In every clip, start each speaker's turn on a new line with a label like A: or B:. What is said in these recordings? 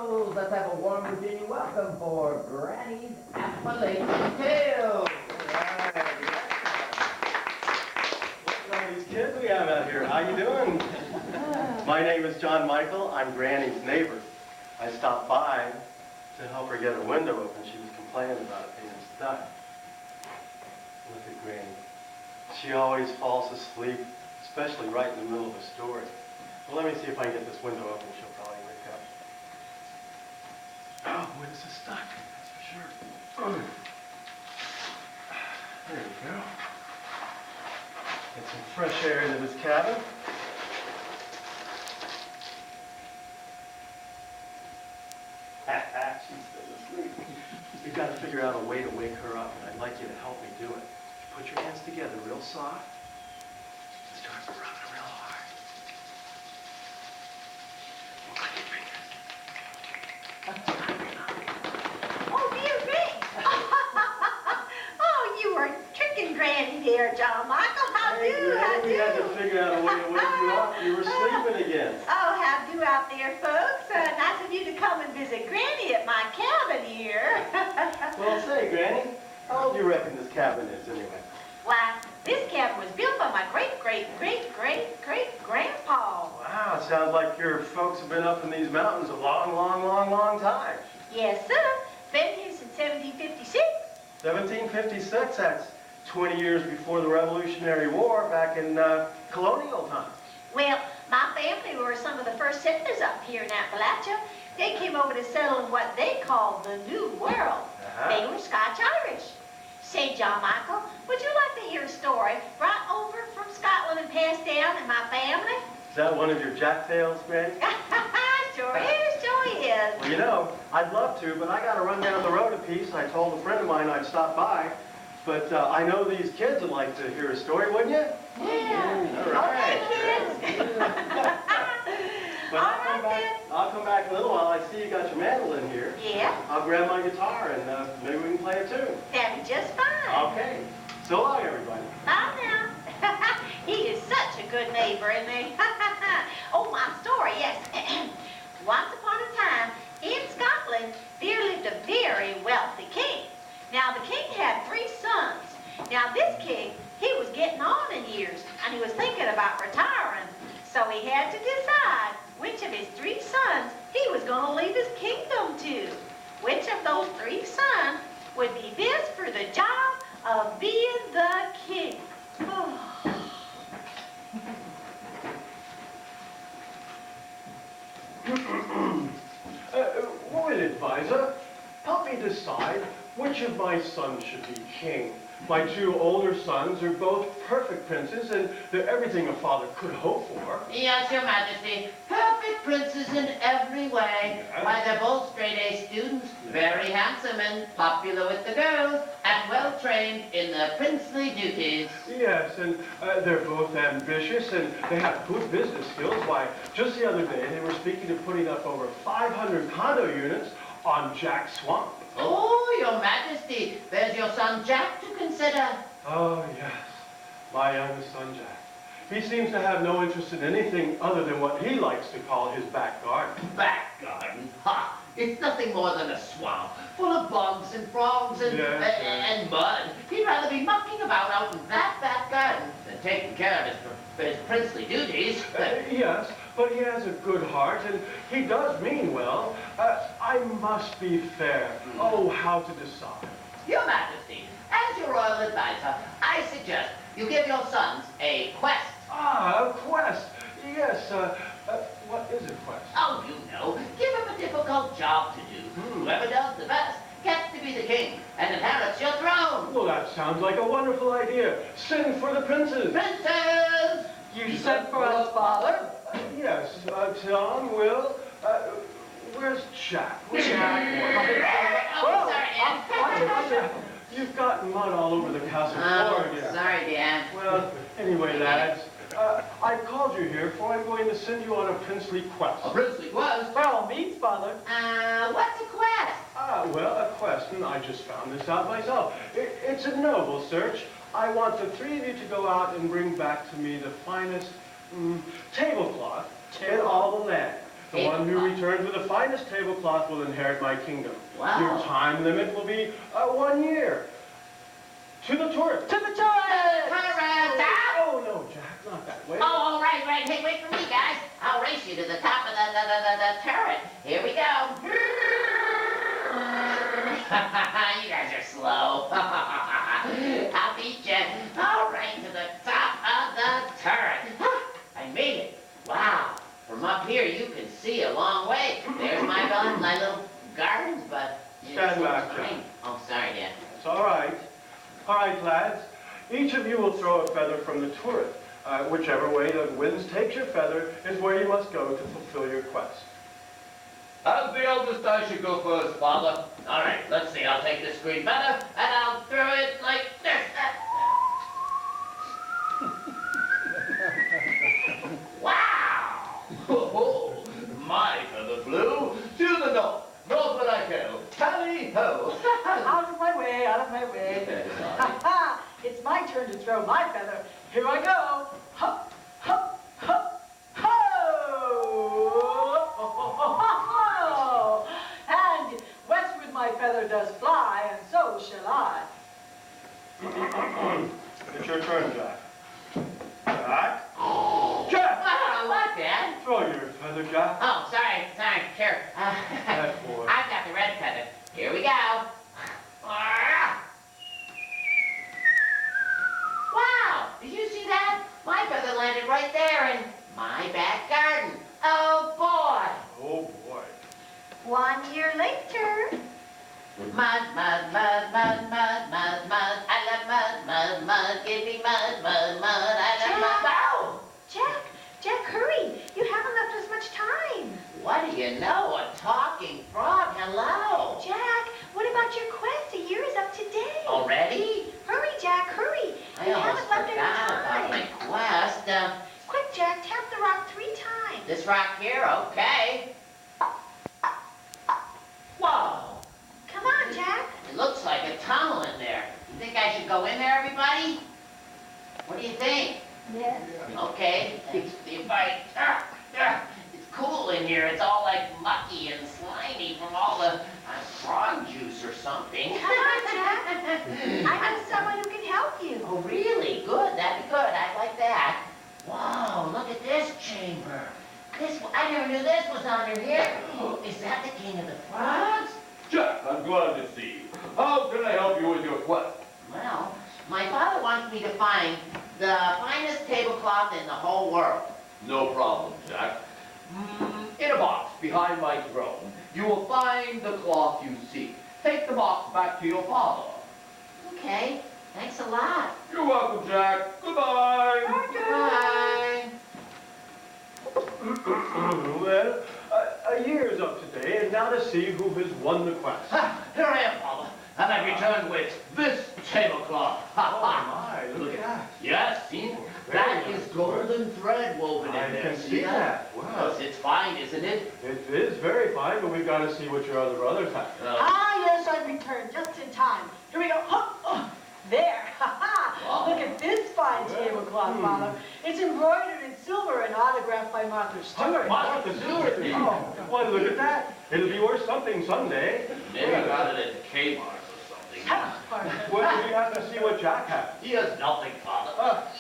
A: Tales. Let's have a warm Virginia welcome for Granny's Appalachian Tales.
B: Look at all these kids we have out here. How you doing? My name is John Michael. I'm Granny's neighbor. I stopped by to help her get her window open. She was complaining about it being stuck. Look at Granny. She always falls asleep, especially right in the middle of a story. Well, let me see if I can get this window open. She'll probably wake up. Oh, boy, this is stuck. That's for sure. There we go. Get some fresh air into this cabin. She's still asleep. We've got to figure out a way to wake her up, and I'd like you to help me do it. Put your hands together real soft. Start rubbing real hard. Look at your fingers.
C: Oh, dear me. Oh, you were tricking Granny there, John Michael. How
B: Hey,
C: do, how
B: Granny, we had to
C: do?
B: figure out a way to wake you up. You were sleeping again.
C: Oh, how do out there, folks? Nice of you to come and visit Granny at my cabin here.
B: Well, say, Granny, how old do you reckon this cabin is anyway?
C: Why, this cabin was built by my great-great-great-great-great-grandpa.
B: Wow, it sounds like your folks have been up in these mountains a long, long, long, long time.
C: Yes, sir. Been here since 1756.
B: 1756, that's 20 years before the Revolutionary War, back in colonial times.
C: Well, my family were some of the first settlers up here in Appalachia. They came over to settle in what they called the New World. They were Scotch-Irish. Say, John Michael, would you like to hear a story right over from Scotland and passed down in my family?
B: Is that one of your jack tales, Granny?
C: Sure is, sure is.
B: Well, you know, I'd love to, but I got to run down the road a piece. I told a friend of mine I'd stop by. But I know these kids would like to hear a story, wouldn't you?
C: Yeah.
B: All right.
C: Okay, kids.
B: But I'll come back in a little while. I see you got your mandolin here.
C: Yeah,
B: I'll grab my guitar and maybe we can play a tune.
C: that'd be just fine.
B: Okay. So long, everybody.
C: Bye now. He is such a good neighbor, isn't he? Oh, my story, yes. Once upon a time, in Scotland, there lived a very wealthy king. Now, the king had 3 sons. Now, this king, he was getting on in years, and he was thinking about retiring. So he had to decide which of his 3 sons he was going to leave his kingdom to. Which of those 3 sons would be best for the job of being the king? Oh.
B: Royal advisor, help me decide which of my sons should be king. My 2 older sons are both perfect princes, and they're everything a father could hope for.
D: Yes, Your Majesty. Perfect princes in every way.
B: Yes.
D: Why, they're both straight-A students, very handsome and popular with the girls, and well-trained in their princely duties.
B: Yes, and they're both ambitious, and they have good business skills. Why, just the other day, they were speaking of putting up over 500 condo units on Jack Swamp.
D: Oh, Your Majesty, there's your son Jack to consider.
B: Oh, yes, my youngest son, Jack. He seems to have no interest in anything other than what he likes to call his back garden.
D: Back garden? Ha! It's nothing more than a swamp, full of bugs and frogs and,
B: Yes,
D: and mud. He'd rather be mucking about out in that back garden than taking care of his princely duties.
B: Yes, but he has a good heart, and he does mean well. I must be fair. Oh, how to decide.
D: Your Majesty, as your royal advisor, I suggest you give your sons a quest.
B: Ah, a quest. Yes, what is a quest?
D: Oh, you know, give him a difficult job to do. Whoever does the best gets to be the king and inherits your throne.
B: Well, that sounds like a wonderful idea. Sing for the princes.
D: Princes!
A: You sent for us, Father?
B: Yes, Tom, Will, where's Jack?
D: Oh, sorry, Anne.
B: You've got mud all over the castle
D: Oh,
B: floor again.
D: sorry, Dan.
B: Well, anyway, lads, I called you here for I'm going to send you on a princely quest.
D: A princely quest?
A: By all means, Father.
D: What's a quest?
B: Well, a quest, and I just found this out myself. It's a noble search. I want the 3 of you to go out and bring back to me the finest tablecloth in all the land. The one who returns with the finest tablecloth will inherit my kingdom.
D: Wow.
B: Your time limit will be 1 year. To the turret.
A: To the turret!
D: Turret!
B: Oh, no, Jack, not that way.
D: Oh, all right, right. Hey, wait for me, guys. I'll race you to the top of the turret. Here we go. You guys are slow. I'll beat you. All right, to the top of the turret. I made it. Wow. From up here, you can see a long way. There's my little gardens, but...
B: Stand back, Jack.
D: tiny. Oh, sorry, Dad.
B: It's all right. All right, lads. Each of you will throw a feather from the turret. Whichever way the winds takes your feather is where you must go to fulfill your quest.
E: As the eldest, I should go first, Father.
D: All right, let's see. I'll take this green feather, and I'll throw it like this. Wow!
E: Ho-ho! My feather flew to the north. North will I go. Tally-ho!
F: Out of my way, out of my way. Ha! It's my turn to throw my feather. Here I go. Hup, hup, hup, ho! And westward my feather does fly, and so shall I.
B: It's your turn, Jack. Jack? Jack!
D: Wow, what, Dad?
B: Throw your feather, Jack.
D: Oh, sorry. Here.
B: That boy.
D: I've got the red feather. Here we go. Wow! Did you see that? My feather landed right there in my back garden. Oh, boy.
B: Oh, boy.
C: 1 year later.
D: Mud, mud, mud, mud, mud, mud, mud. I love mud, mud, mud. Give me mud, mud, mud. I love mud. Wow!
C: Jack, hurry. You haven't left us much time.
D: What do you know? A talking frog. Hello.
C: Jack, what about your quest? A year is up today.
D: Already?
C: Hurry, Jack, hurry.
D: I
C: We
D: almost
C: haven't left any
D: forgot about my
C: time.
D: quest.
C: Quick, Jack, tap the rock 3 times.
D: This rock here, okay. Whoa!
C: Come on, Jack.
D: It looks like a tunnel in there. You think I should go in there, everybody? What do you think?
C: Yes.
D: Okay, thanks for the invite. It's cool in here. It's all like mucky and slimy from all the frog juice or something.
C: Come on, Jack. I know someone who can help you.
D: Oh, really? Good. That'd be good. I'd like that. Wow, look at this chamber. I never knew this was under here. Is that the king of the frogs?
E: Jack, I'm glad to see you. How can I help you with your quest?
D: Well, my father wants me to find the finest tablecloth in the whole world.
E: No problem, Jack. In a box behind my throne, you will find the cloth you seek. Take the box back to your father.
D: Okay, thanks a lot.
E: You're welcome, Jack. Goodbye.
D: Bye.
B: Well, a year is up today, and now to see who has won the quest.
E: Here I am, Father, and I returned with this tablecloth.
B: Oh, my, look at that.
E: Yes, see?
B: Very
E: That
B: nice
E: is golden thread woven
B: I
E: in there.
B: can see that. Wow.
E: Yes, it's fine, isn't it?
B: It is very fine, but we've got to see what your other brothers have.
F: Ah, yes, I've returned just in time. Here we go. Hup, there. Ha ha.
E: Wow.
F: Look at this fine
B: Well,
F: tablecloth, Father. It's embroidered in silver and autographed by Martha Stewart.
B: Martha Stewart. Oh, well, look at that. It'll be worth something someday.
E: Maybe I got it at the Kmart or something.
F: Ha, Martha.
B: Well, we have to see what Jack has.
E: He has nothing, Father.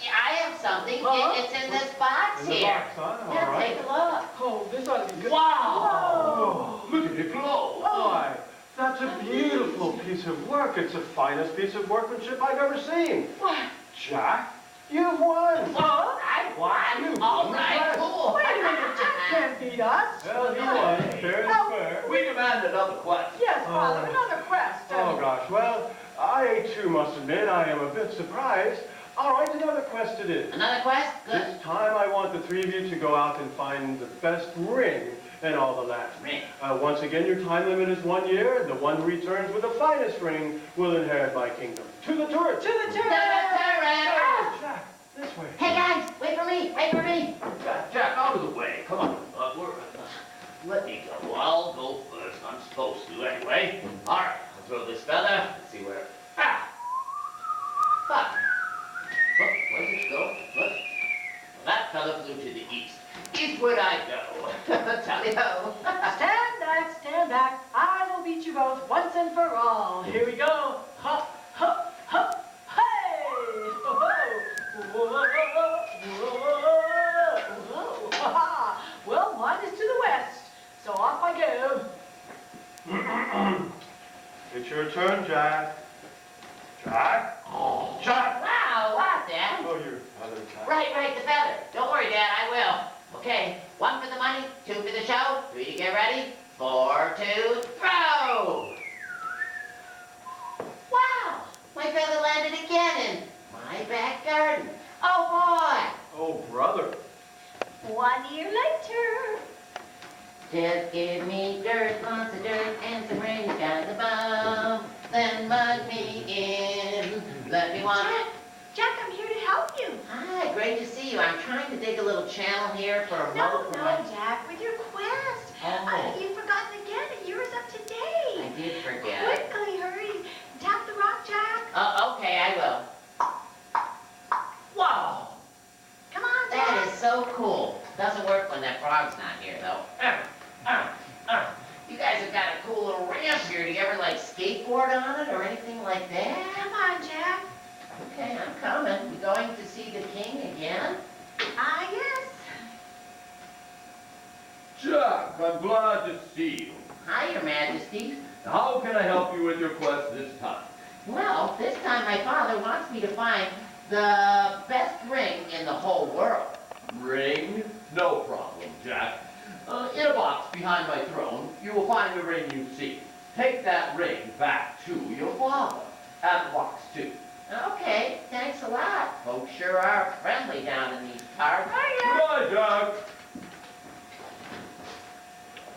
D: Yeah, I have something.
F: Huh?
D: It's in this box
B: In the
D: here.
B: box, huh? All
D: Yeah,
B: right.
D: take a look.
F: Oh, this ought to be good.
E: Wow! Look at it glow.
B: Why, that's a beautiful piece of work. It's the finest piece of workmanship I've ever seen.
F: What?
B: Jack, you've won.
F: Huh?
D: I won.
B: You
D: All
B: won the
D: right,
B: quest.
D: cool.
F: Wait a minute, Jack can't beat us.
B: Well, he won. Fair is fair.
E: We demand another quest.
F: Yes, Father, another quest.
B: Oh, gosh. Well, I, too, must admit I am a bit surprised. All right, another quest it is.
D: Another quest? Good.
B: This time I want the 3 of you to go out and find the best ring in all the land.
D: Ring.
B: Once again, your time limit is 1 year. The one who returns with the finest ring will inherit my kingdom. To the turret!
F: To the turret!
B: Oh, Jack, this way.
D: Hey guys, wait for me. Wait for me.
E: Jack, out of the way. Come on. Let me go. I'll go first. I'm supposed to anyway. All right. I'll throw this feather. Let's see where. Ah! Fuck. Look, where did it go? Look. Well, that feather flew to the east. Eastward I go. Tally-ho.
D: Tally-ho.
F: Stand back. I will beat you both once and for all. Here we go. Hop, hop, hop, hey! Whoa, whoa, whoa, ha-ha. Well, mine is to the west, so off I go.
B: It's your turn, Jack. Jack? Jack!
D: Wow, what, Dad?
B: Oh, your other Jack.
D: Right, the feather. Don't worry, Dad, I will. Okay, 1 for the money, 2 for the show, 3 to get ready, 4 to throw. Wow, my feather landed again in my back garden. Oh,
B: Oh, brother.
C: 1 year later.
D: boy. Just give me dirt, lots of dirt, and some rain skies above. Then mud me in. Let me walk.
C: Jack, I'm here to help you.
D: Hi, great to see you. I'm trying to dig a little channel here for a
C: No,
D: moat for my...
C: Jack, with your quest.
D: Oh.
C: You've forgotten again, and yours up to
D: I
C: date.
D: did forget.
C: Quickly, hurry. Tap the rock, Jack.
D: Okay, I will. Whoa,
C: Come on, Jack.
D: that is so cool. Doesn't work when that frog's not here, though. You guys have got a cool little ramp here. Do you ever, like, skateboard on it or anything like that?
C: Come on, Jack.
D: Okay, I'm coming. We going to see the king again?
C: Yes.
G: Jack, I'm glad to see you.
D: Hi, Your Majesty.
G: How can I help you with your quest this time?
D: Well, this time my father wants me to find the best ring in the whole world.
G: Ring? No problem, Jack. In a box behind my throne, you will find the ring you seek. Take that ring back to your father. And the box, too.
D: Okay, thanks a lot. Folks sure are friendly down in these parts.
G: Goodbye, Jack.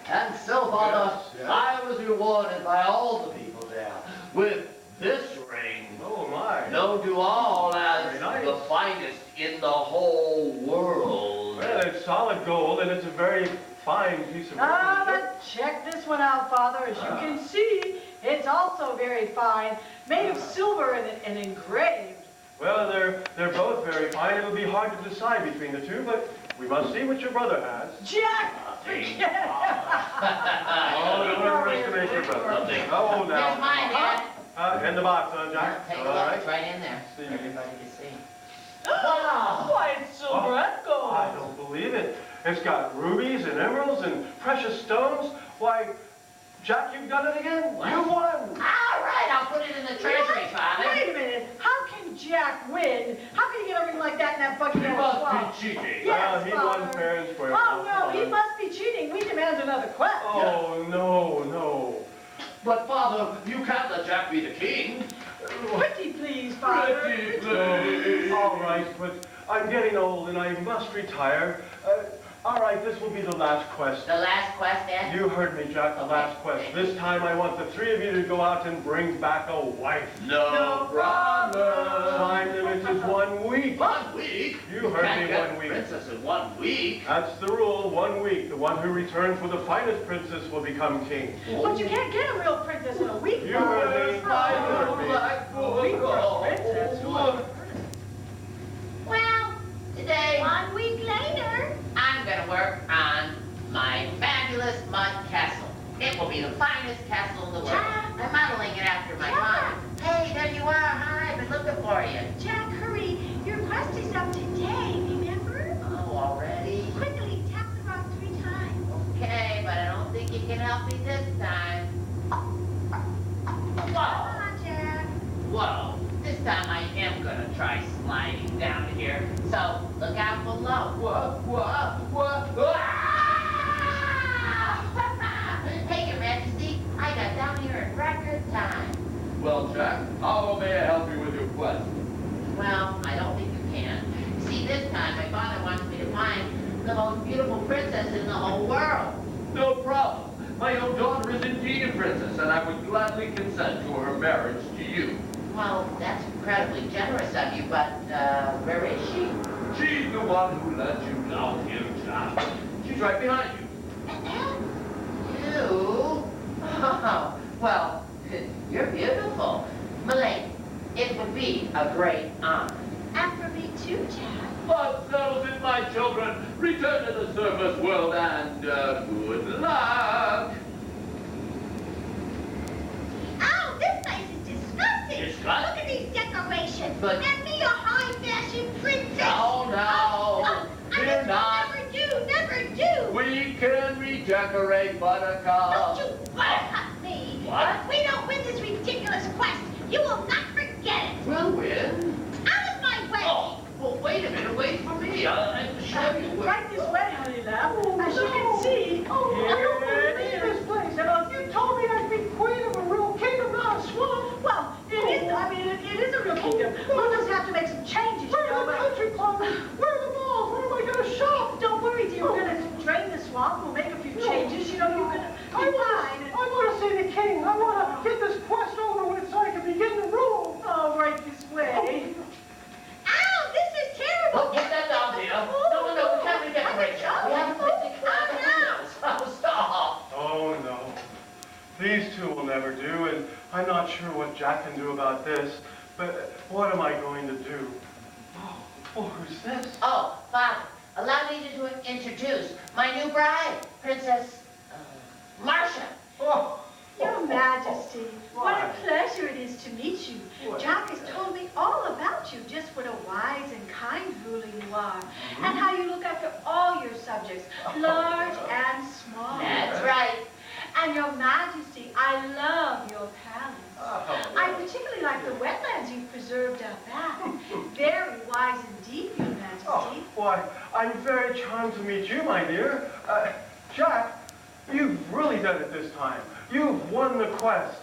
G: And so, Father,
B: Yes, yes.
G: I was rewarded by all the people there with this ring,
B: Oh, my.
G: known to all as
B: Very nice.
G: the finest in the whole world.
B: Well, it's solid gold, and it's a very fine piece of
F: Ah,
B: workmanship.
F: but check this one out, Father. As you can see, it's also very fine, made of silver and engraved.
B: Well, they're both very fine. It'll be hard to decide between the two, but we must see what your brother has.
F: Jack, forget it.
B: Oh, don't underestimate your brother.
G: Nothing.
B: Oh,
D: Here's
B: now.
D: mine, Dad.
B: In the box, huh, Jack?
D: Take a
B: All
D: look,
B: right.
D: it's right in there.
B: See.
D: Everybody can see.
F: Why, it's silver and gold.
B: I don't believe it. It's got rubies and emeralds and precious stones. Why, Jack, you've done it again.
D: What?
B: You won.
D: All right, I'll put it in the treasury, Father.
F: Wait a minute. How can Jack win? How can he get a ring like that in that bucket
G: You
F: of
G: must
F: swamp?
G: be cheating.
F: Yes,
B: He won
F: Father.
B: fair and square.
F: Oh, no, he must be cheating. We demand another quest.
B: Oh, no.
G: But, Father, you can't let Jack be the king.
F: Pretty please, Father.
G: Pretty please.
B: All right, but I'm getting old and I must retire. All right, this will be the last quest.
D: The last quest, Dad?
B: You heard me, Jack, the last quest. This time I want the three of you to go out and bring back a wife.
G: No problem.
B: Time limit is 1 week.
G: 1 week?
B: You heard
G: Can't
B: me,
G: get
B: 1 week.
G: princess in 1 week.
B: That's the rule, 1 week. The one who returns with the finest princess will become king.
F: But you can't get a real princess in a week,
B: You
F: Father.
B: heard me.
G: My
B: You
G: little
B: heard me.
G: black boy.
F: Week for a princess?
G: Look.
D: Well, today
C: 1 week later.
D: I'm gonna work on my fabulous mud castle. It will be the finest castle in the world.
C: Jack.
D: I'm modeling it after my
C: Jack.
D: mom. Hey, there you are. Hi, I've been looking for you.
C: Jack, hurry. Your quest is up today, remember?
D: Oh, already?
C: Quickly, tap the rock 3 times.
D: Okay, but I don't think you can help me this time.
C: Come
D: Whoa,
C: on, Jack.
D: whoa. This time I am gonna try sliding down here. So, look out below. Hey, Your Majesty, I got down here in record time.
G: Well, Jack, how may I help you with your quest?
D: Well, I don't think you can. See, this time my father wants me to find the most beautiful princess in the whole world.
G: No problem. My own daughter is indeed a princess, and I would gladly consent to her marriage to you.
D: Well, that's incredibly generous of you, but where is she?
G: She's the one who let you down here, Jack. She's right behind you.
D: You? Oh, well, you're beautiful. Milady, it would be a great honor.
C: And for me, me too, Jack.
G: But settles it, my children. Return to the surface world and good luck.
C: Oh, this place is disgusting.
E: Disgusting?
C: Look at these decorations.
G: But-
C: And me, a high-fashion princess.
G: Now, fear not.
C: Never do, never do.
G: We can redecorate
C: Don't
G: Buttercup.
C: you buttercup me.
E: What?
C: If we don't win this ridiculous quest, you will not forget it.
G: We'll win.
C: Out of my way.
E: Oh, well, wait a minute. Wait for me. I'll show you where.
F: Right this way, honey lamb. As you can see, here it is. This place. And you told me I'd be queen of a real kingdom, not a swamp. Well, it is. I mean, it is a real kingdom. We'll just have to make some changes. Where are the country clubs? Where are the malls? Where am I going to shop? Don't worry, dear. We're going to drain the swamp. We'll make a few changes. You know, you can. I want to see the king. I want to get this quest over with so I can begin to rule. Oh, right this way.
C: Ow, this is terrible.
E: Oh, get that down, dear. No, we can't redecorate you. We haven't finished
C: Oh,
E: Stop.
B: Oh, no. These two will never do, and I'm not sure what Jack can do about this, but what am I going to do? Oh, who's this?
D: Oh, Father, allow me to introduce my new bride, Princess Marcia.
B: Oh,
F: Your Majesty, what
B: Why?
F: a pleasure it is to meet you.
B: What?
F: Jack has told me all about you, just what a wise and kind ruler you are, and how you look after all your subjects, large and small.
D: That's right.
F: And Your Majesty, I love your palace.
B: Oh.
F: I particularly like the wetlands you've preserved out back. Very wise indeed, Your Majesty.
B: Oh, why, I'm very charmed to meet you, my dear. Jack, you've really done it this time. You've won the quest.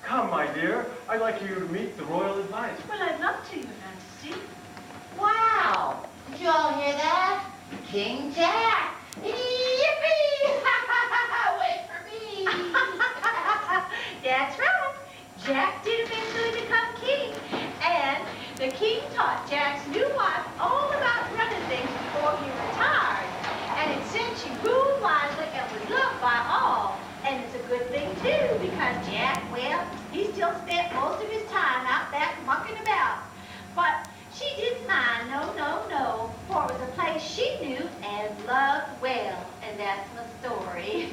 B: Come, my dear, I'd like you to meet the royal advisor.
F: Well, I'd love to, Your Majesty.
D: Wow. Did you all hear that? King Jack. Yippee! Wait for me.
C: That's right. Jack did eventually become king, and the king taught Jack's new wife all about running things before he retired. And it since she ruled wisely and was loved by all. And it's a good thing too, because Jack, well, he still spent most of his time out back mucking about. But she didn't mind, no, for it was a place she knew and loved well, and that's my story.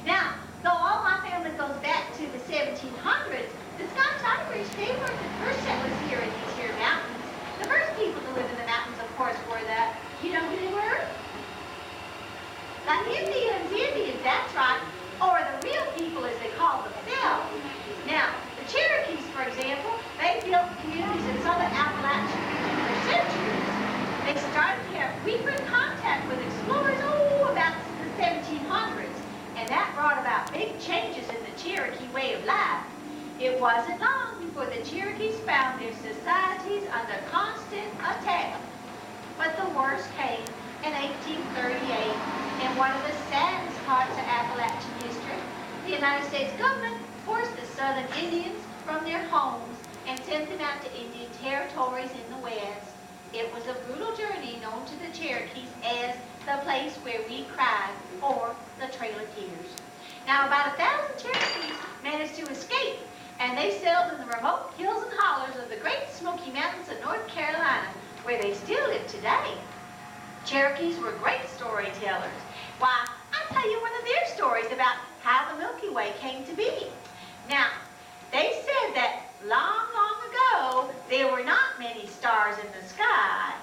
C: Now, though all my family goes back to the 1700s, the Scotch Irish, they weren't the first settlers here in these here mountains. The first people to live in the mountains, of course, were you know who they were? The Indians, that's right, or the real people as they call themselves. Now, the Cherokees, for example, they built communities in southern Appalachian region for centuries. They started to have frequent contact with explorers, about the 1700s, and that brought about big changes in the Cherokee way of life. It wasn't long before the Cherokees found their societies under constant attack. But the worst came in 1838, in one of the saddest parts of Appalachian history. The United States government forced the Southern Indians from their homes and sent them out to Indian territories in the West. It was a brutal journey known to the Cherokees as the place where we cried, or the Trail of Tears. Now, about 1,000 Cherokees managed to escape, and they settled in the remote hills and hollers of the Great Smoky Mountains of North Carolina, where they still live today. Cherokees were great storytellers. Why, I'll tell you one of their stories about how the Milky Way came to be. Now, they said that long, long ago, there were not many stars in the sky.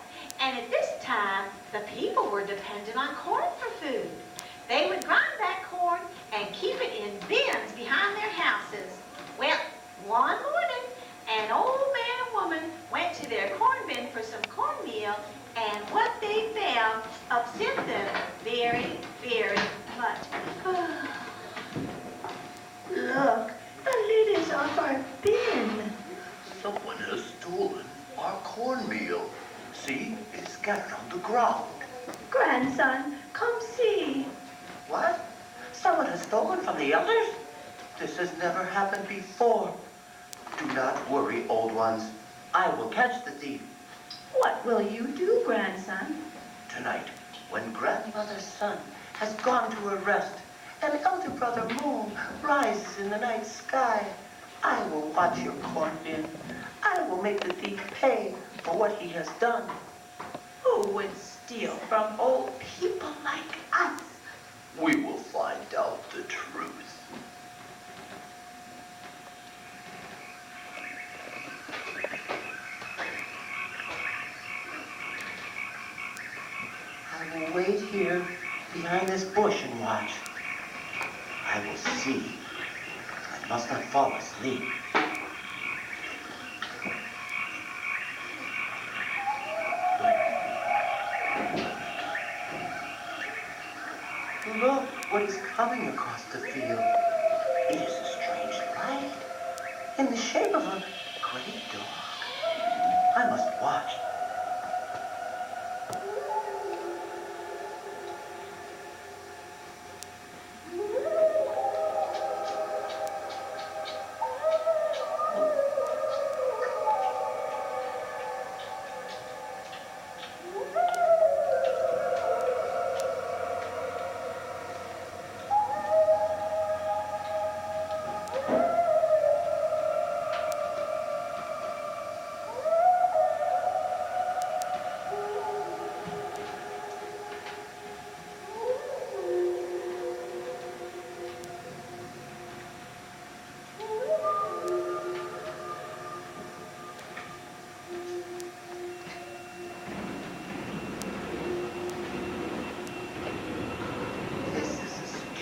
C: And at this time, the people were dependent on corn for food. They would grind that corn and keep it in bins behind their houses. Well, one morning, an old man and woman went to their corn bin for some cornmeal, and what they found upset them very, very much.
F: Look, the lid is off our bin.
H: Someone has stolen our cornmeal. See, it's scattered on the ground.
F: Grandson, come see.
H: What? Someone has stolen from the others? This has never happened before. Do not worry, old ones. I will catch the thief.
F: What will you do, grandson?
H: Tonight, when grandmother's son has gone to her rest, and elder brother moon rises in the night sky, I will watch your corn bin. I will make the thief pay for what he has done.
F: Who would steal from old people like us?
H: We will find out the truth. I will wait here behind this bush and watch. I will see. I must not fall asleep. Look what is coming across the field. It is a strange light in the shape of a great dog. I must watch.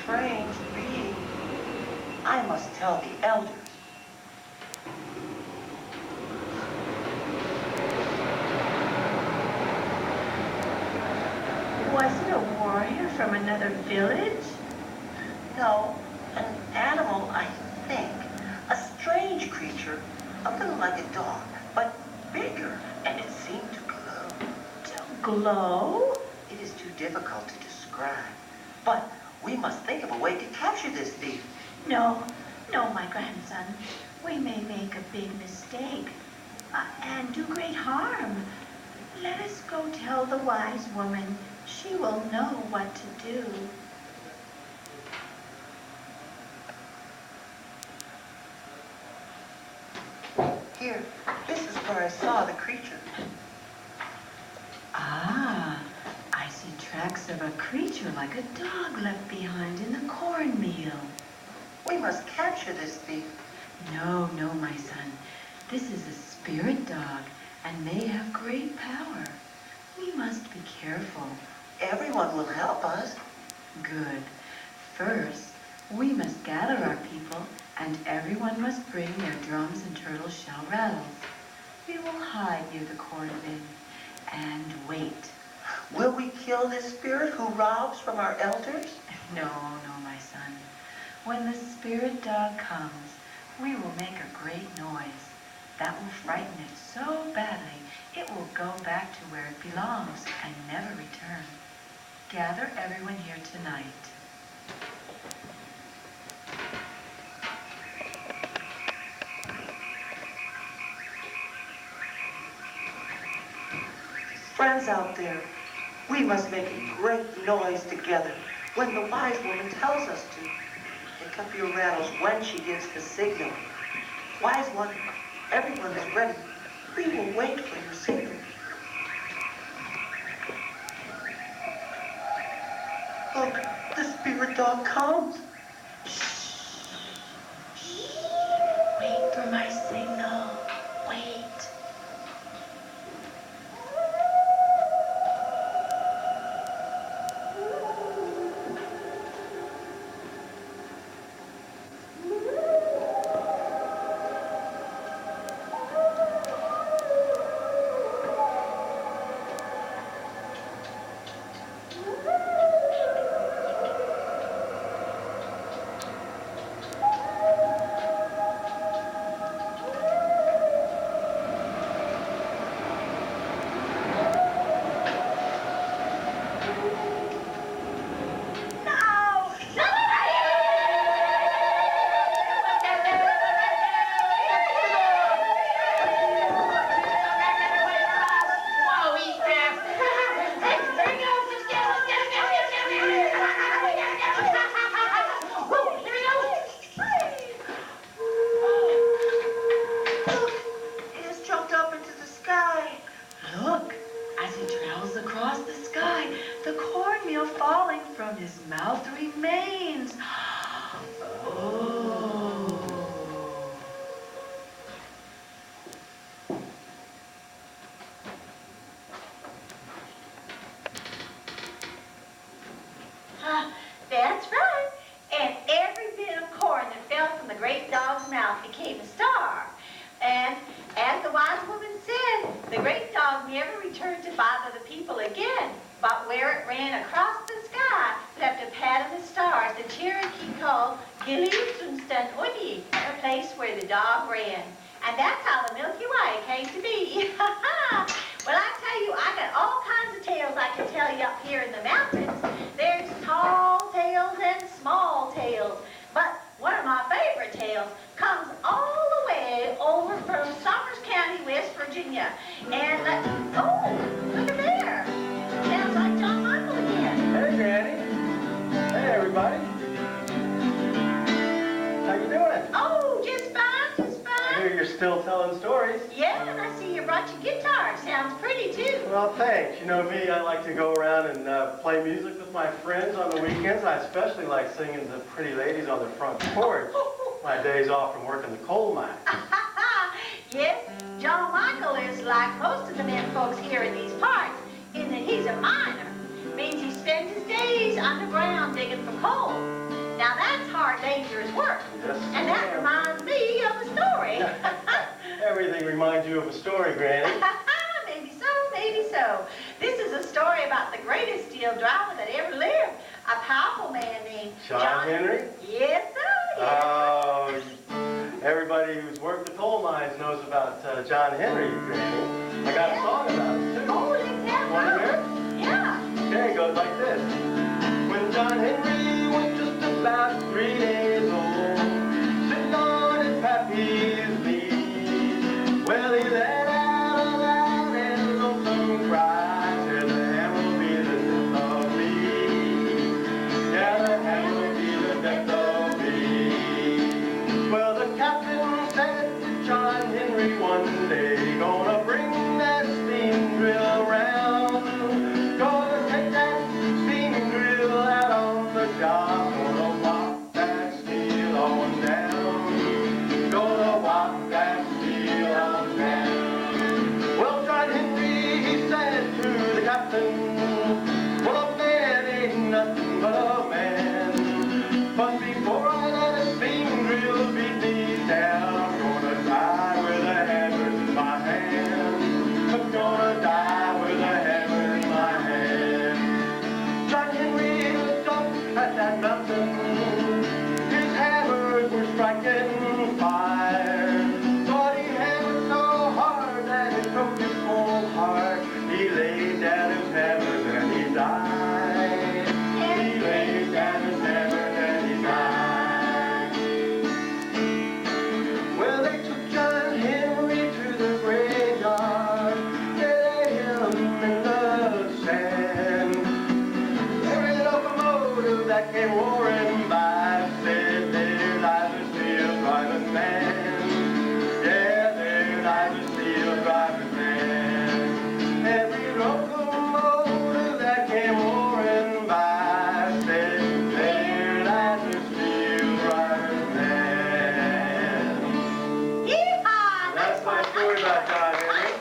H: Strange being. I must tell the elders.
F: Was it a warrior from another village?
H: No, an animal, I think. A strange creature, a little like a dog, but bigger, and it seemed to glow.
F: To glow?
H: It is too difficult to describe, but we must think of a way to capture this thief.
F: No, my grandson. We may make a big mistake and do great harm. Let us go tell the wise woman. She will know what to do.
H: Here, this is where I saw the creature.
F: Ah, I see tracks of a creature like a dog left behind in the cornmeal.
H: We must capture this thief.
F: No, my son. This is a spirit dog and may have great power. We must be careful.
H: Everyone will help us.
F: Good. First, we must gather our people, and everyone must bring their drums and turtle shell rattles. We will hide near the corn bin and wait.
H: Will we kill this spirit who robs from our elders?
F: No, my son. When the spirit dog comes, we will make a great noise. That will frighten it so badly, it will go back to where it belongs and never return. Gather everyone here tonight.
H: Friends out there, we must make a great noise together when the wise woman tells us to. Pick up your rattles when she gives the signal. Wise one, everyone is ready. We will wait for your signal. Look, the spirit dog comes.
F: Wait for my signal. Wait. mouth remains. Oh.
C: That's right. And every bit of corn that fell from the great dog's mouth became a star. And as the wise woman said, the great dog never returned to bother the people again. But where it ran across the sky, left a pattern of stars the Cherokee called Giliusunstun Uni, the place where the dog ran. And that's how the Milky Way came to be. Well, I tell you, I got all kinds of tales I can tell you up here in the mountains. There's tall tales and small tales. But one of my favorite tales comes all the way over from Somers County, West Virginia. And, oh, look at there. Sounds like John Michael again.
B: Hey, Granny. Hey, everybody. How you doing?
C: Oh, just fine, just
B: I
C: fine.
B: hear you're still telling stories.
C: Yeah, and I see you brought your guitar. Sounds pretty, too.
B: Well, thanks. You know me, I like to go around and play music with my friends on the weekends. I especially like singing to pretty ladies on the front porch. My days off from working the coal mine.
C: Yes, John Michael is like most of the men folks here in these parts, in that he's a miner. Means he spends his days underground digging for coal. Now that's hard, dangerous work.
B: Yes,
C: And that
B: ma'am.
C: reminds me of a story.
B: Everything reminds you of a story, Granny.
C: Maybe so, maybe so. This is a story about the greatest steel driver that ever lived. A powerful man named
B: John Henry?
C: Yes, sir. Yes,
B: Oh, everybody who's worked the coal mines knows about John Henry, Granny. I got a song about him, too.
C: Oh, let's have
B: Want to
C: one.
B: hear it?
C: Yeah.
B: Okay, it goes like this. When John Henry was just about 3 days old, sitting on his pappy's knee, well, he let out a loud and lonesome cry, said the hand will be the death of me. Yeah, the hand will be the death of me. Well, the captain said to John Henry one day, gonna bring that steam drill round, gonna take that steam drill out on the job, gonna walk that steel on down, gonna walk that steel on down. Well, John Henry, he said to the captain, well, a man ain't nothing but a man, but before I let a steam drill beat me down, I'm gonna die with a hammer in my hand, I'm gonna die with a hammer in my hand. John Henry looked up at that mountain, his hammers were striking fire, but he hammered so hard that it broke his whole heart. He laid down his hammers and he died. He laid down his hammers and he died. Well, they took John Henry to the graveyard, they laid him in the sand. Every locomotive that came roaring by said there lies a steel driving man. Yeah, there lies a steel driving man. Every locomotive that came roaring by said there lies a steel driving man.
C: Yeehaw!
B: That's my story about John Henry.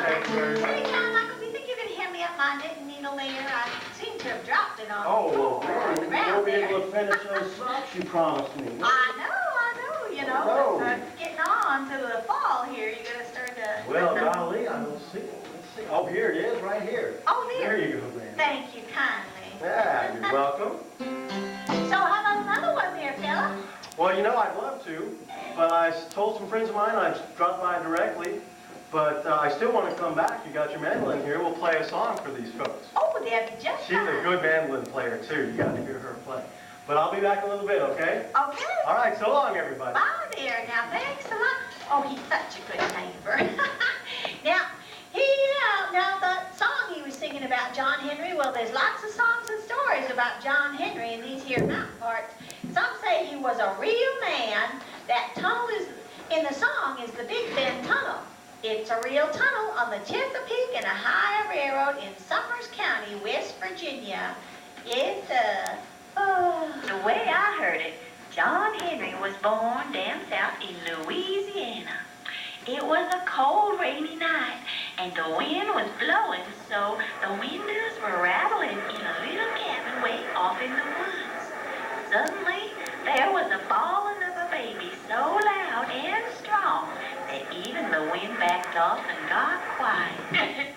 B: Thanks, sir.
C: Hey, John Michael, do you think you can hand me up my knitting needle there? I seem to have dropped it on
A: Oh,
C: the
A: well,
C: floor, on the
A: Granny,
C: ground
A: you'll be
C: there.
A: able to finish those socks you promised me.
C: I know, you know,
A: Oh.
C: it's getting on to the fall here. You gotta start to...
A: Well, golly, I don't see it. Let's see. Oh, here it is, right here.
C: Oh,
A: There
C: there.
A: you go, Granny.
C: Thank you kindly.
B: Yeah, you're welcome.
C: So how about another one there, fella?
B: Well, you know, I'd love to, but I told some friends of mine I'd drop by directly, but I still want to come back. You got your mandolin here. We'll play a song for these folks.
C: Oh, that'd be just
B: She's a
C: fine.
B: good mandolin player, too. You got to hear her play. But I'll be back in a little bit, okay?
C: Okay.
B: All right, so long, everybody.
C: Bye there. Now, thanks a lot. Oh, he's such a good neighbor. Now, now the song he was singing about John Henry, well, there's lots of songs and stories about John Henry in these here mountain parts. Some say he was a real man. That tunnel is, in the song, is the Big Bend Tunnel. It's a real tunnel on the Chesapeake and Ohio Railroad in Somers County, West Virginia. It does. Oh, the way I heard it, John Henry was born down south in Louisiana. It was a cold, rainy night, and the wind was blowing, so the windows were rattling in a little cabin way off in the woods. Suddenly, there was a bawling of a baby so loud and strong that even the wind backed off and got quiet.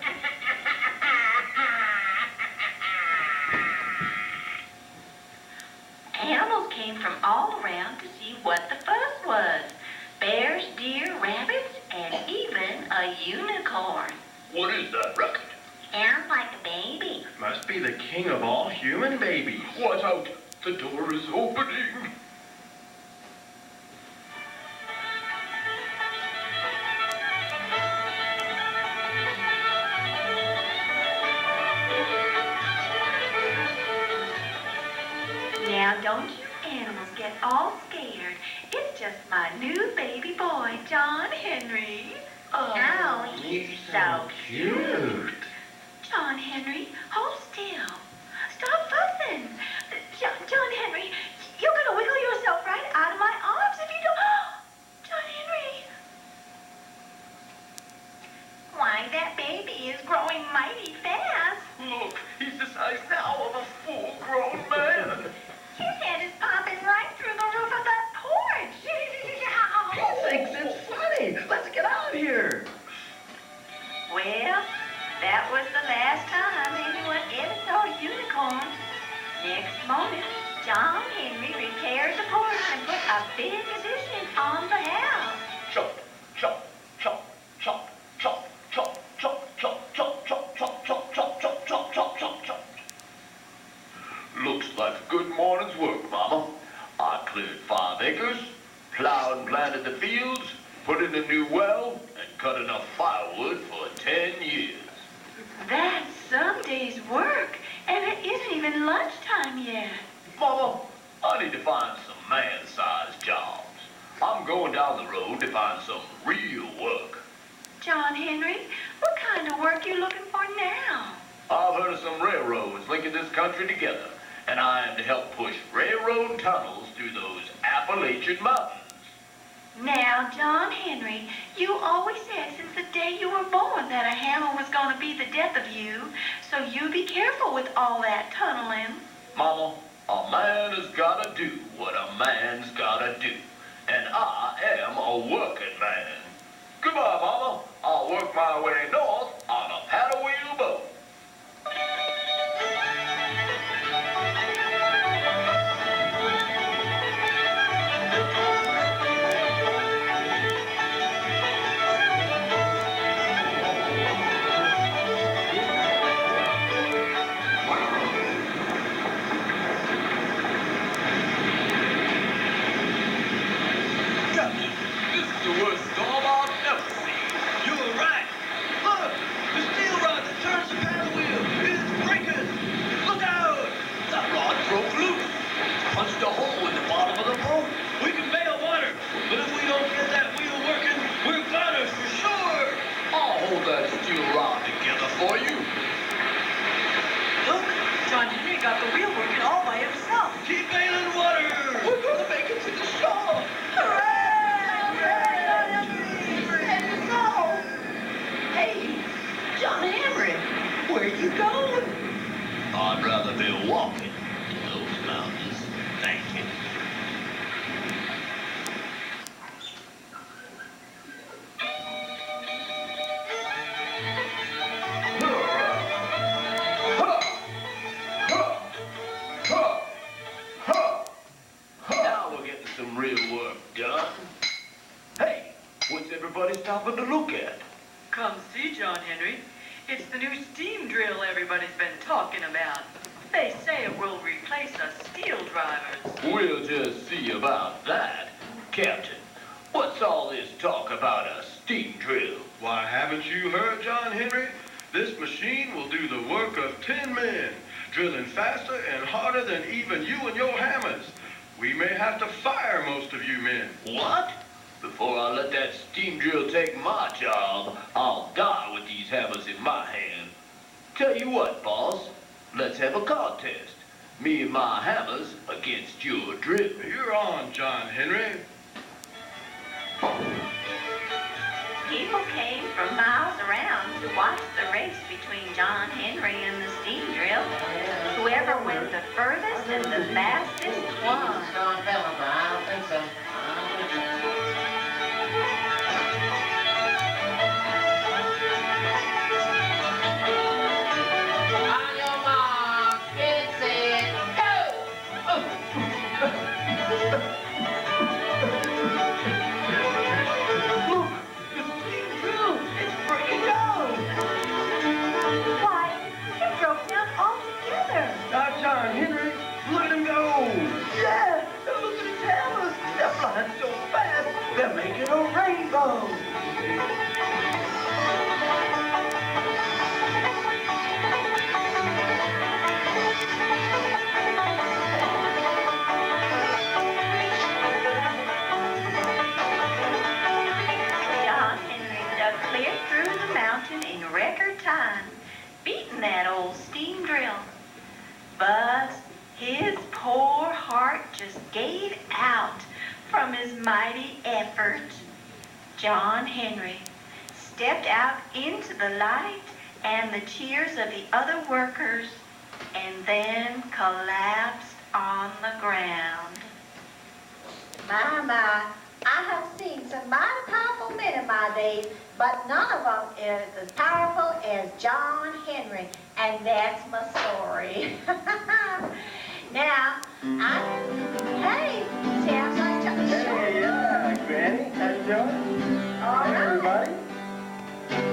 C: Animals came from all around to see what the fuss was. Bears, deer, rabbits, and even a unicorn.
G: What is that racket?
C: Sounds like a baby.
B: Must be the king of all human babies.
G: Watch out! The door is opening.
C: Now, don't you animals get all scared. It's just my new baby boy, John Henry. Oh, he's so cute. John Henry, hold still. Stop fussing. John Henry, you're going to wiggle yourself right out of my arms if you don't. John Henry. Why, that baby is growing mighty fast.
G: Look, he's the size now of a full-grown man.
C: His head is popping right through the roof of that porch.
A: He thinks it's funny. Let's get out of here.
C: Well, that was the last time anyone ever saw a unicorn. Next morning, John Henry repaired the porch and put a big addition on the house.
G: Chop, chop, chop, chop, chop, chop, chop, chop, chop, chop, chop, chop, chop, chop, chop, chop, chop, chop. Looks like a good morning's work, Mama. I cleared 5 acres, plowed and planted the fields, put in a new well, and cut enough firewood for 10 years.
C: That's some day's work, and it isn't even lunchtime yet.
G: Mama, I need to find some man-sized jobs. I'm going down the road to find some real work.
C: John Henry, what kind of work you looking for now?
G: I've heard of some railroads linking this country together, and I am to help push railroad tunnels through those Appalachian Mountains.
C: Now, John Henry, you always said since the day you were born that a hammer was going to be the death of you, so you be careful with all that tunneling.
G: Mama, a man has got to do what a man's got to do, and I am a working man. Goodbye, Mama. I'll work my way north on a paddle wheel boat. This is the worst storm I've ever seen.
I: You're right. Look, the steel rod that turns the paddle wheel is breaking. Look out!
G: That rod broke loose. Punched a hole in the bottom of the boat.
I: We can bail water, but if we don't get that wheel working, we're goners for sure.
G: I'll hold that steel rod together for you.
H: Look, John Henry got the wheel working all by himself.
I: Keep bailing water.
G: We're gonna make it to the shore.
A: Hey, John Henry, where you going?
G: I'd rather be walking in those mountains. Thank you. Now we're getting some real work done. Hey, what's everybody stopping to look at?
H: Come see, John Henry. It's the new steam drill everybody's been talking about. They say it will replace us steel drivers.
G: We'll just see about that. Captain, what's all this talk about a steam drill?
B: Why, haven't you heard, John Henry? This machine will do the work of 10 men, drilling faster and harder than even you and your hammers. We may have to fire most of you men.
G: What? Before I let that steam drill take my job, I'll die with these hammers in my hand. Tell you what, boss, let's have a contest. Me and my hammers against your drill.
I: You're on, John Henry.
C: People came from miles around to watch the race between John Henry and the steam drill. Whoever went the furthest and the fastest won.
D: Strong fella, but I don't think so. I don't think so. On your mark, get set, go!
C: Why, it broke down altogether.
I: John Henry, look at him go. Yeah, look at his hammers. They're flying so fast, they're making a rainbow.
C: John Henry dug clear through the mountain in record time, beating that old steam drill. But his poor heart just gave out from his mighty effort. John Henry stepped out into the light and the cheers of the other workers, and then collapsed on the ground.
J: My, I have seen some mighty powerful men in my days, but none of them is as powerful as John Henry, and that's my story. Now, hey, sounds like John.
B: Hey, Granny, how you doing?
J: All
B: Hey,
J: right.
B: everybody.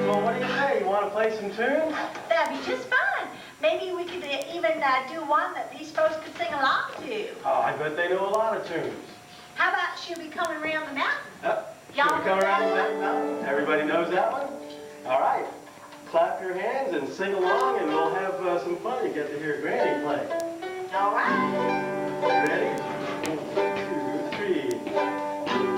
B: Well, what do you say? You want to play some tunes?
J: That'd be just fine. Maybe we could even do one that these folks could sing along to.
B: Oh, I bet they know a lot of tunes.
J: How about She'll Be Coming Around the Mountain?
B: Yep.
J: Y'all
B: Should we come
J: know
B: around
J: that
B: that mountain? Everybody knows that one? All right. Clap your hands and sing along, and we'll have some fun. You get to hear Granny play.
J: All right.
B: Ready? 1, 2, 3.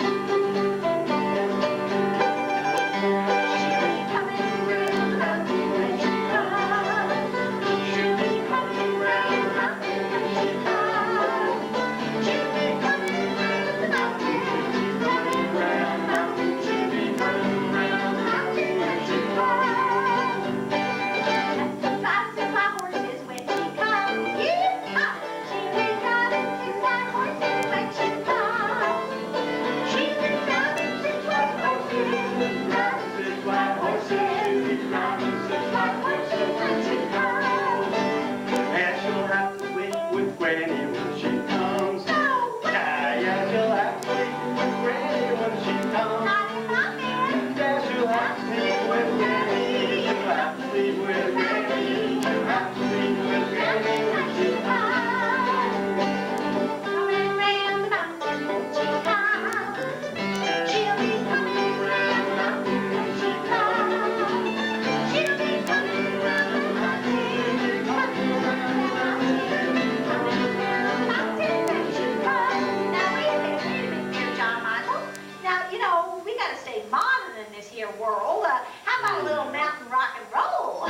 B: And she'll have to sleep with Granny when she comes. Yeah, yeah, she'll have to sleep with Granny when she comes. Yeah, she'll have to sleep with Granny. She'll have to sleep with Granny. She'll have to sleep with Granny when she
J: world. How about a little mountain rock and roll?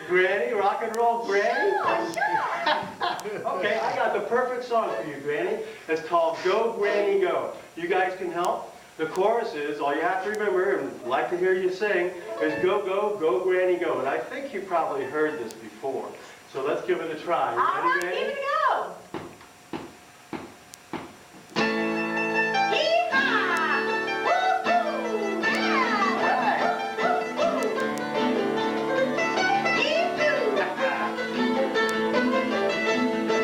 B: Granny, rock and roll, Granny?
J: Sure.
B: Okay, I got the perfect song for you, Granny. It's called Go Granny Go. You guys can help. The chorus is, all you have to remember, and I'd like to hear you sing, is go, go, go, Granny, go. And I think you probably heard this before. So let's give it a try. You
J: All right,
B: ready,
J: give
B: Granny?
J: it a go.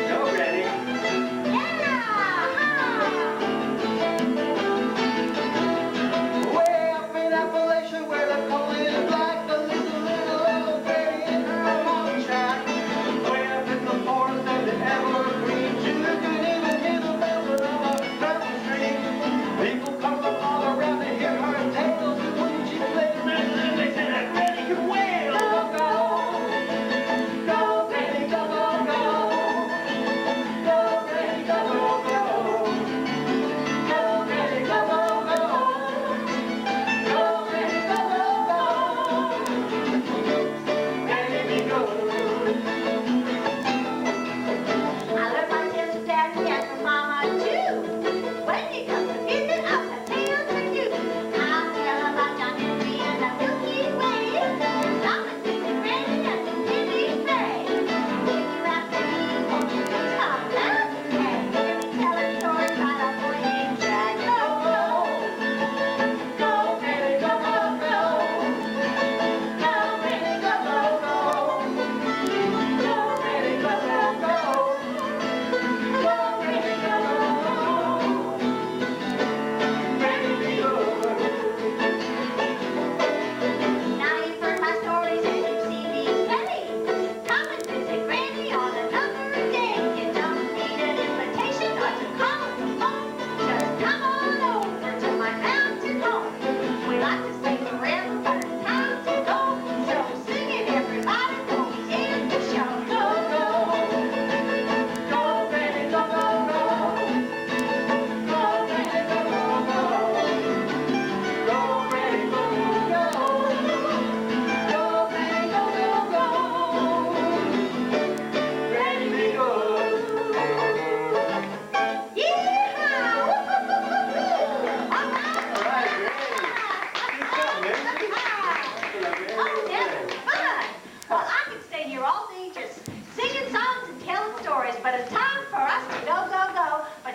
B: Go, Granny. Way up in Appalachia where the coal is black, the little old granny in her mountain shack. Way up in the forest and the everlasting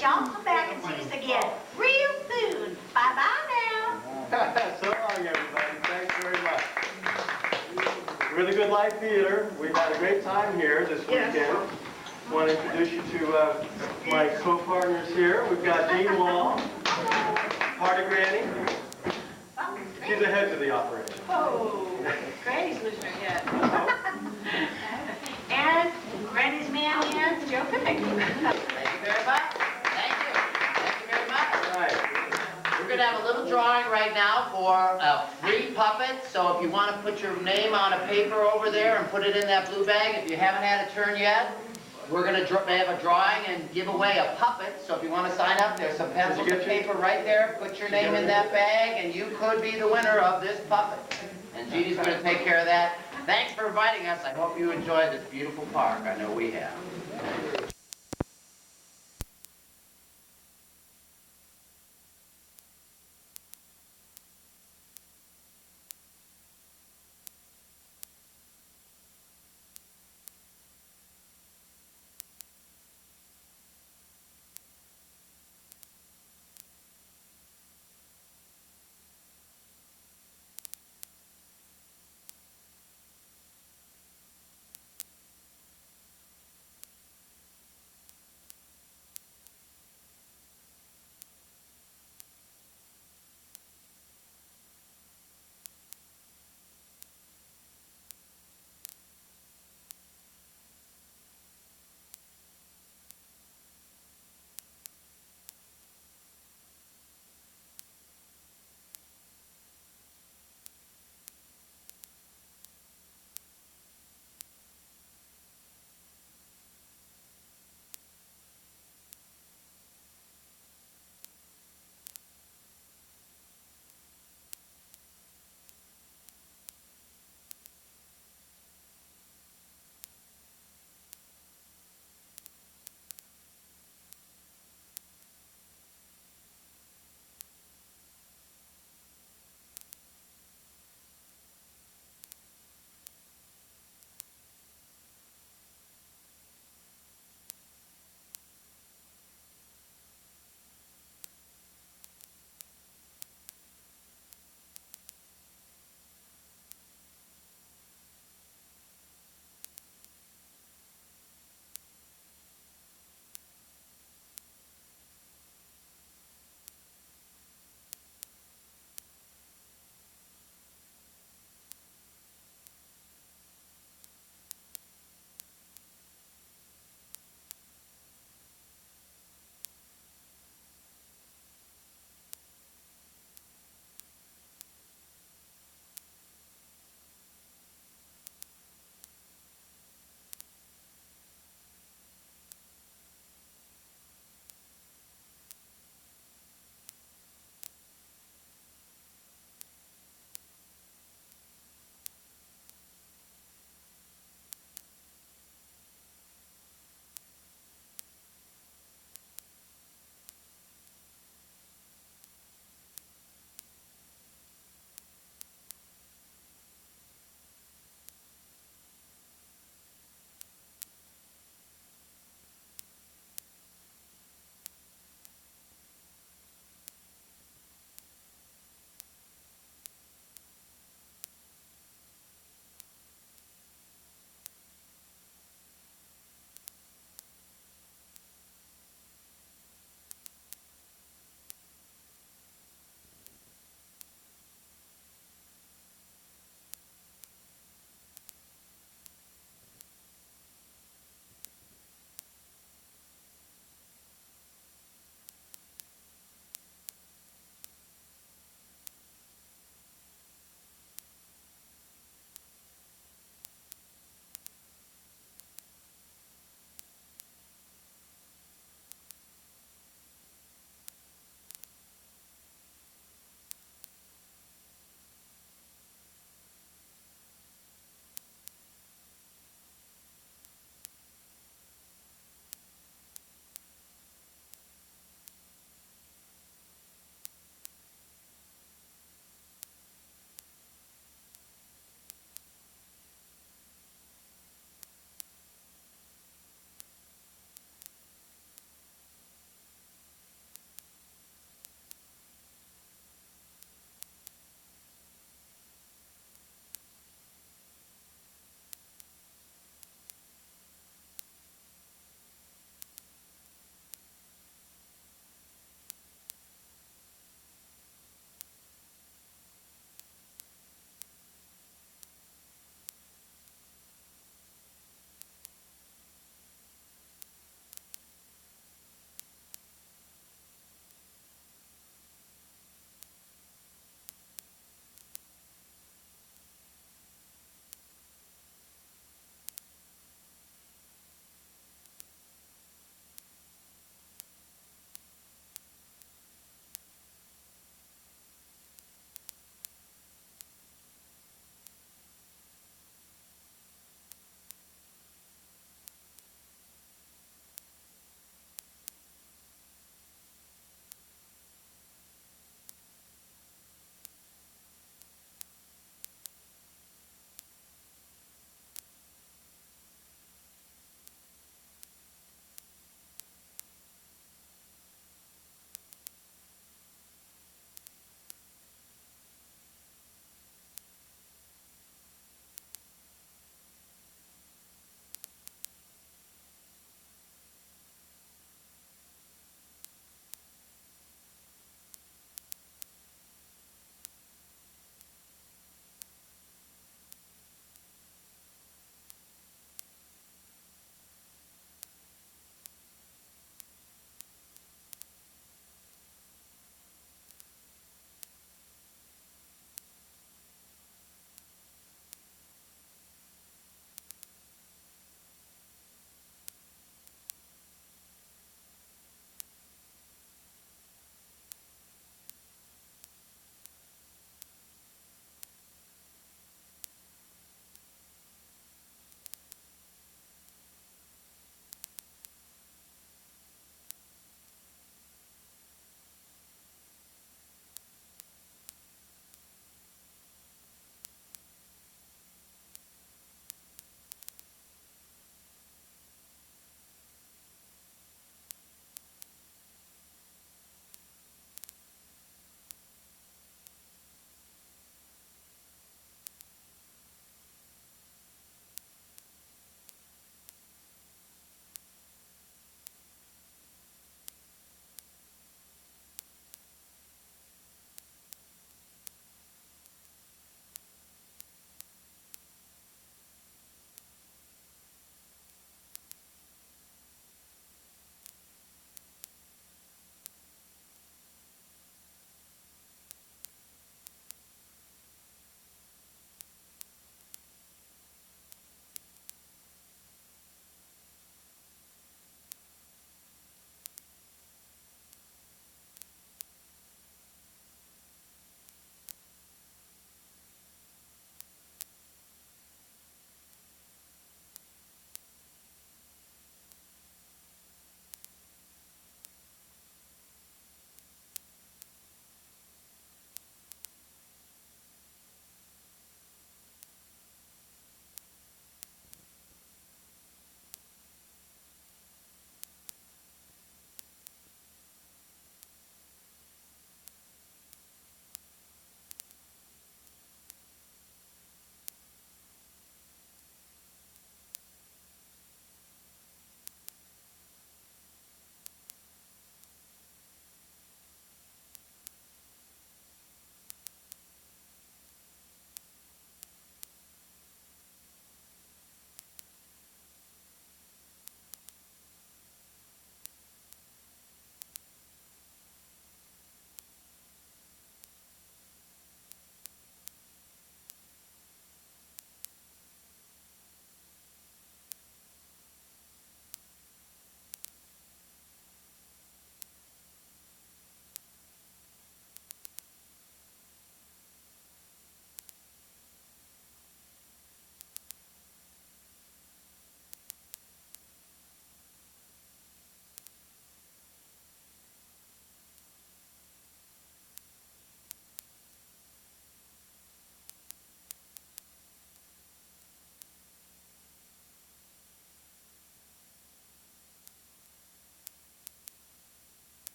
C: But y'all come back and see us again real soon. Bye-bye now.
B: So long, everybody. Thanks very much. We're the Good Life Theater. We've had a great time here this weekend. I want to introduce you to my co-partners here. We've got Jean Wall, Party Granny. She's the head of the operation.
F: Oh, Granny's losing her head. And Granny's man here, Joe Pick.
D: Thank you very much. Thank you. Thank you very much.
B: All right.
D: We're gonna have a little drawing right now for a free puppet. So if you want to put your name on a paper over there and put it in that blue bag, if you haven't had a turn yet, we're gonna have a drawing and give away a puppet. So if you want to sign up, there's some pencils and paper right there. Put your name in that bag, and you could be the winner of this puppet. And Jeannie's gonna take care of that. Thanks for inviting us. I hope you enjoy this beautiful park. I know we have.